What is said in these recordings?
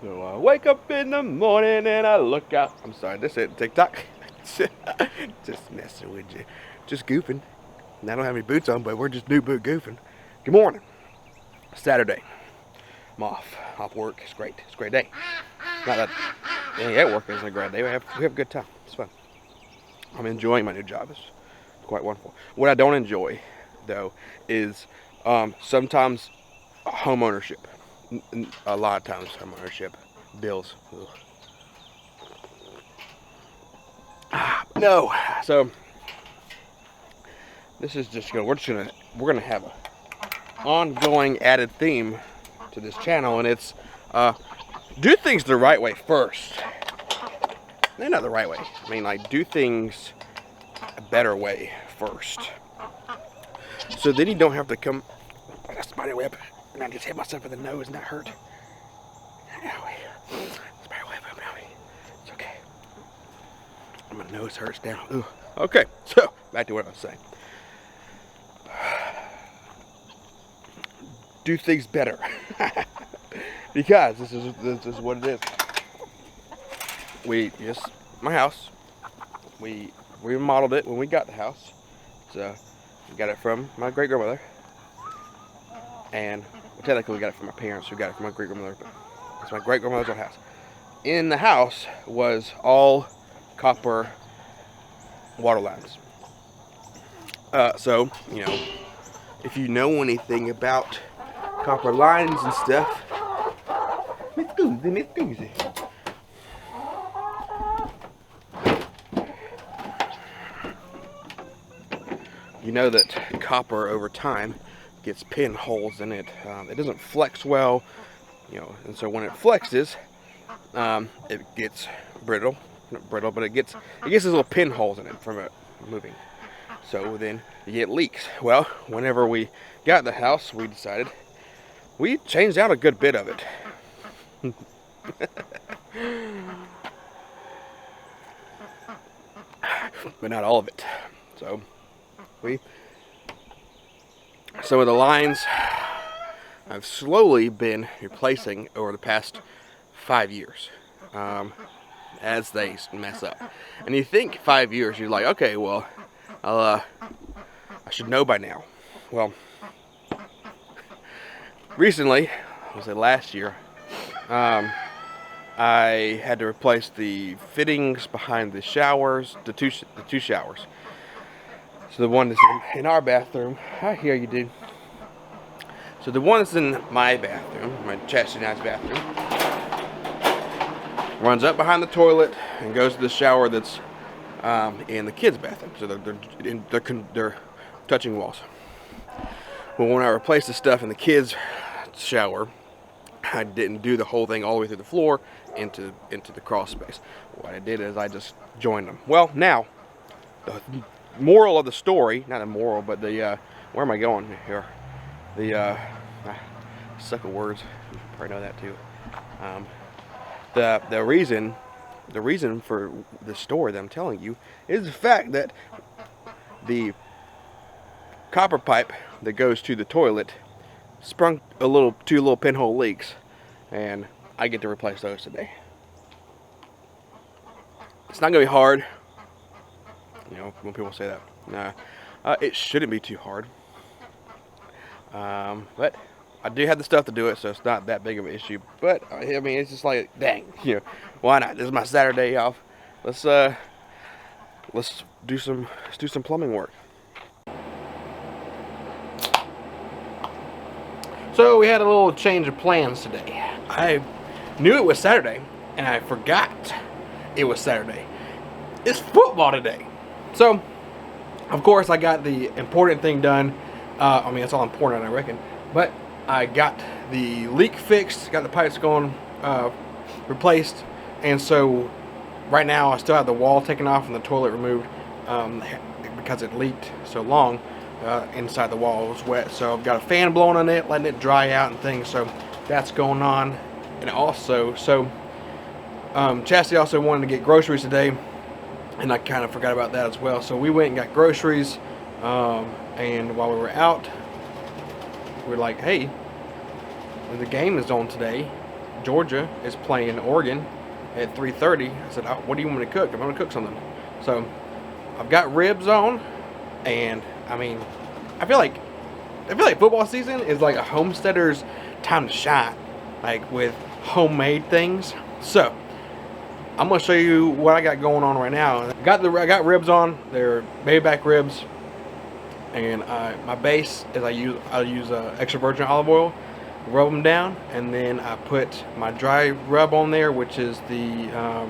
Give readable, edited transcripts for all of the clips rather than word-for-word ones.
So I wake up in the morning and I look out. I'm sorry, this ain't TikTok. Just messing with you. Just goofing. And I don't have any boots on, but we're just new boot goofing. Good morning. Saturday. I'm off work. It's great. It's a great day. Not that at work isn't a great day. We have a good time. It's fun. I'm enjoying my new job. It's quite wonderful. What I don't enjoy, though, is sometimes home ownership. A lot of times home ownership bills. No. So this is just we're gonna have a ongoing added theme to this channel, and it's do things the right way first. No, not the right way. I mean, like, do things a better way first. So then you don't have to come. Oh, that's spider web, and I just hit myself in the nose, and that hurt. Owie. Spider web, owie. It's okay. My nose hurts now. Ooh. Okay, so back to what I was saying. Do things better, because this is what it is. My house. We remodeled it when we got the house. So we got it from my great grandmother, and well, technically we got it from my parents who got it from my great grandmother, but it's my great grandmother's old house. In the house was all copper water lines. So you know, if you know anything about copper lines and stuff, Miss Goosey. You know that copper over time gets pinholes in it. It doesn't flex well, you know, and so when it flexes, it gets brittle. Not brittle, but it gets these little pinholes in it from it moving. So then you get leaks. Well, whenever we got the house, we decided we changed out a good bit of it. But not all of it. So some of the lines I've slowly been replacing over the past 5 years as they mess up. And you think 5 years, you're like, okay, well, I should know by now. Well, recently, was it last year, I had to replace the fittings behind the showers, the two showers. So the one that's in our bathroom, I hear you, dude. So the one that's in my bathroom, my Chastity and I's bathroom, runs up behind the toilet and goes to the shower that's in the kids' bathroom. So they're touching walls. Well, when I replaced the stuff in the kids' shower, I didn't do the whole thing all the way through the floor into the crawl space. What I did is I just joined them. Well, now the moral of the story, not a moral, but the where am I going here? The suck of words. You probably know that too. The reason for the story that I'm telling you is the fact that the copper pipe that goes to the toilet sprung two little pinhole leaks, and I get to replace those today. It's not gonna be hard. You know, when people say that, nah, it shouldn't be too hard. But I do have the stuff to do it, so it's not that big of an issue. But I mean, it's just like, dang, you know, why not? This is my Saturday off. Let's do some plumbing work. So we had a little change of plans today. I knew it was Saturday, and I forgot it was Saturday. It's football today. So, of course, I got the important thing done. I mean, it's all important, I reckon. But I got the leak fixed, got the pipes going, replaced. And so, right now, I still have the wall taken off and the toilet removed because it leaked so long. Inside the wall was wet, so I've got a fan blowing on it, letting it dry out and things. So that's going on. And also, Chastity also wanted to get groceries today, and I kind of forgot about that as well. So we went and got groceries, and while we were out, we were like, hey, the game is on today. Georgia is playing Oregon at 3:30. I said, oh, what do you want me to cook? I'm going to cook something. So I've got ribs on, and I mean, I feel like football season is like a homesteader's time to shine, like with homemade things. So I'm gonna show you what I got going on right now. I got ribs on. They're baby back ribs, and my base is I use extra virgin olive oil, rub them down, and then I put my dry rub on there, which is the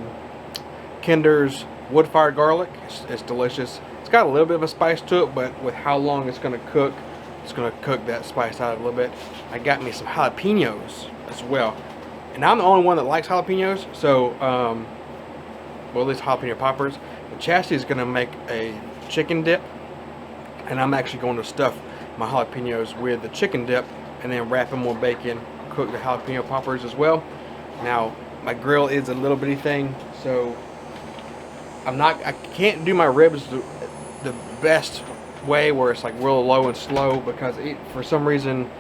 Kinder's wood-fired garlic. It's delicious. It's got a little bit of a spice to it, but with how long it's gonna cook, it's gonna cook that spice out a little bit. I got me some jalapenos as well, and I'm the only one that likes jalapenos. So, well, at least jalapeno poppers. And Chastity is gonna make a chicken dip, and I'm actually going to stuff my jalapenos with the chicken dip, and then wrap them with bacon. Cook the jalapeno poppers as well. Now, my grill is a little bitty thing, so I can't do my ribs the best way where it's like real low and slow, because for some reason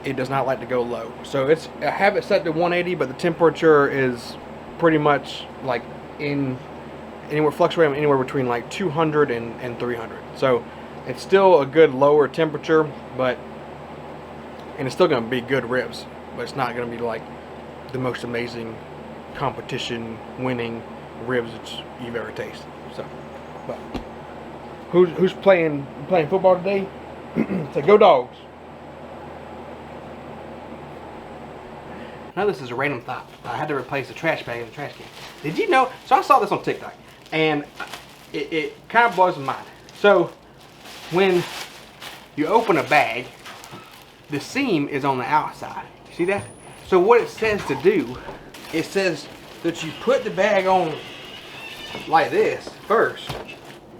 it does not like to go low. So I have it set to 180, but the temperature is pretty much like fluctuating anywhere between like 200 and 300. So it's still a good lower temperature, and it's still going to be good ribs, but it's not going to be like the most amazing competition winning ribs that you've ever tasted. So, but who's playing football today? Say go Dogs. Now this is a random thought. I had to replace the trash bag in the trash can. Did you know? So I saw this on TikTok, and it kind of blows my mind. So when you open a bag, the seam is on the outside. You see that? So what it says to do, it says that you put the bag on like this first,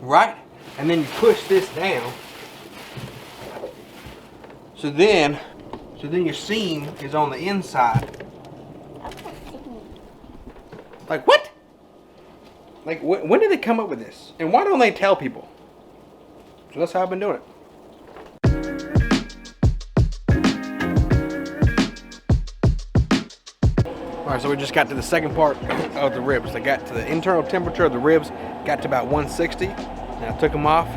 right? And then you push this down. So then your seam is on the inside. Like what? Like when did they come up with this? And why don't they tell people? So that's how I've been doing it. Alright, so we just got to the second part of the ribs. I got to the internal temperature of the ribs, got to about 160. And I took them off,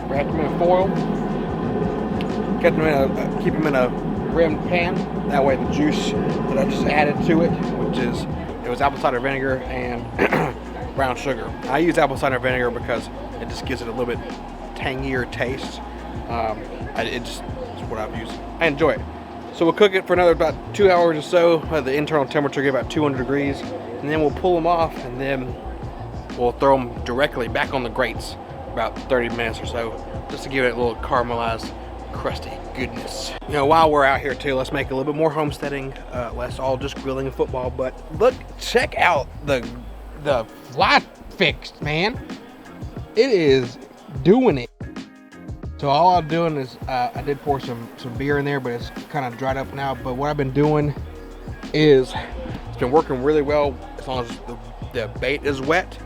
wrapped them in foil, kept them keep them in a rimmed pan. That way the juice that I just added to it, it was apple cider vinegar and brown sugar. I use apple cider vinegar because it just gives it a little bit tangier taste. It's what I've used. I enjoy it. So we'll cook it for another about 2 hours or so. The internal temperature get about 200 degrees, and then we'll pull them off, and then we'll throw them directly back on the grates about 30 minutes or so, just to give it a little caramelized, crusty goodness. You know, while we're out here too, let's make a little bit more homesteading, less all just grilling and football. But look, check out the fly fix, man. It is doing it. So all I'm doing is, I did pour some beer in there, but it's kind of dried up now. But what I've been doing is, it's been working really well as long as the bait is wet.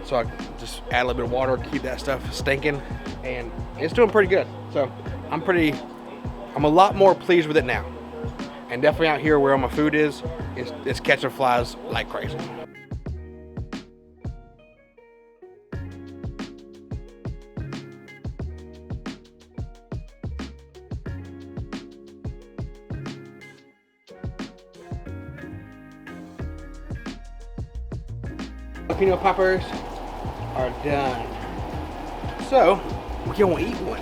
So I just add a little bit of water, keep that stuff stinking, and it's doing pretty good. So I'm a lot more pleased with it now. And definitely out here where all my food is, it's catching flies like crazy. Jalapeno poppers are done. So, we're gonna eat one.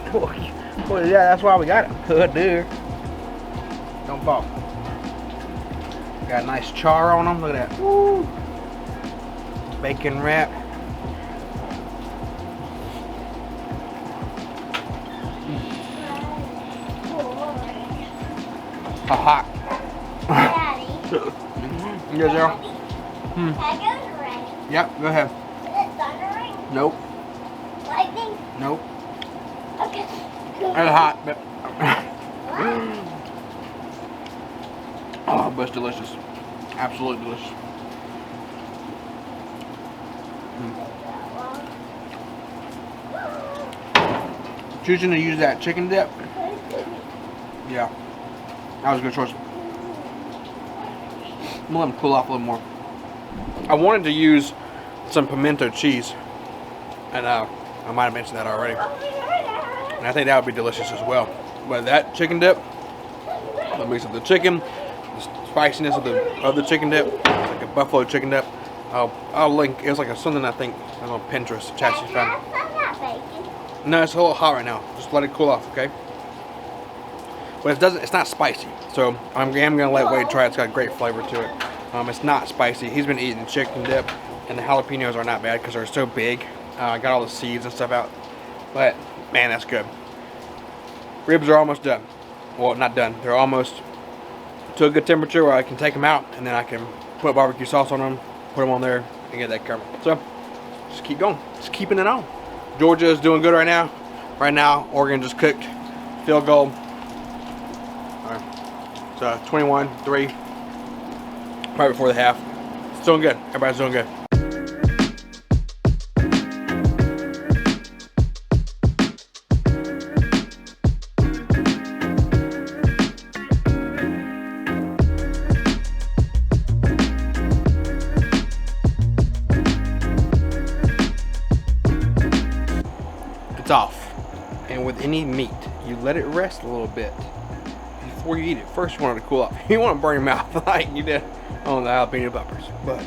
Well, yeah, that's why we got it. Good dude. Don't fall. Got a nice char on them. Look at that. Woo. Bacon wrap. How hot. Daddy. Yes, sir. Can I go to rain? Yep, go ahead. Is it thundering? Nope. Lightning? Nope. Okay. It's hot, but oh, but it's delicious. Absolutely delicious. Choosing to use that chicken dip. Yeah, that was a good choice. I'm gonna let them cool off a little more. I wanted to use some pimento cheese, and I might have mentioned that already. And I think that would be delicious as well. But that chicken dip, the mix of the chicken, the spiciness of the chicken dip, it's like a buffalo chicken dip. I'll link. It's like something I think on Pinterest. Chassis found. No, it's a little hot right now. Just let it cool off, okay? But it doesn't. It's not spicy, so I'm gonna let Wade try it. It's got great flavor to it. It's not spicy. He's been eating chicken dip, and the jalapenos are not bad because they're so big. I got all the seeds and stuff out, but man, that's good. Ribs are almost done. Well, not done. They're almost to a good temperature where I can take them out, and then I can put barbecue sauce on them, put them on there, and get that covered. So just keep going. Just keeping it on. Georgia is doing good right now. Right now, Oregon just cooked. Field goal. All right. So 21-3. Right before the half. It's doing good. Everybody's doing good. It's off. And with any meat, you let it rest a little bit before you eat it. First, you want it to cool off. You want to burn your mouth like you did on the jalapeno peppers, but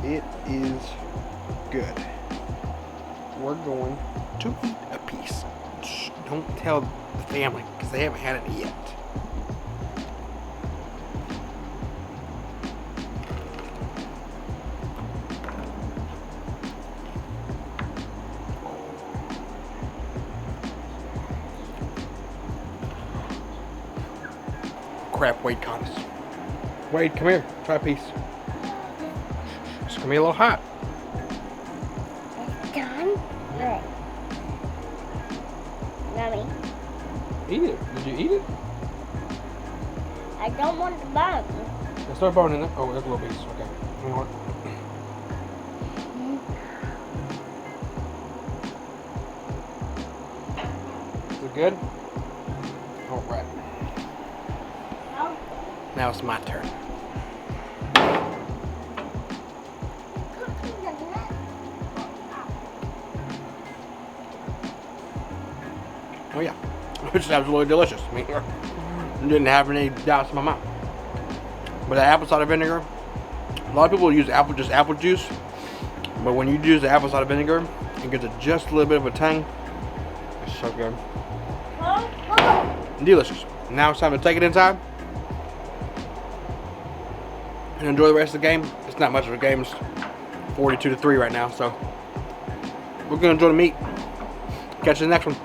it is good. We're going to eat a piece. Shh, don't tell the family because they haven't had it yet. Crap, Wade caught us. Wade, come here. Try a piece. It's gonna be a little hot. It's done? Good. Mommy. Eat it. Did you eat it? I don't want the bone. There's no bone in it. Oh, there's a little piece. Okay. Hang on. Is it good? All right. No. Now it's my turn. Oh yeah, which is absolutely delicious. I mean, didn't have any doubts in my mind. But that apple cider vinegar, a lot of people use just apple juice, but when you use the apple cider vinegar, it gives it just a little bit of a tang. It's so good. Delicious. Now it's time to take it inside and enjoy the rest of the game. It's not much of a game. It's 42-3 right now, so we're gonna enjoy the meat. Catch you in the next one.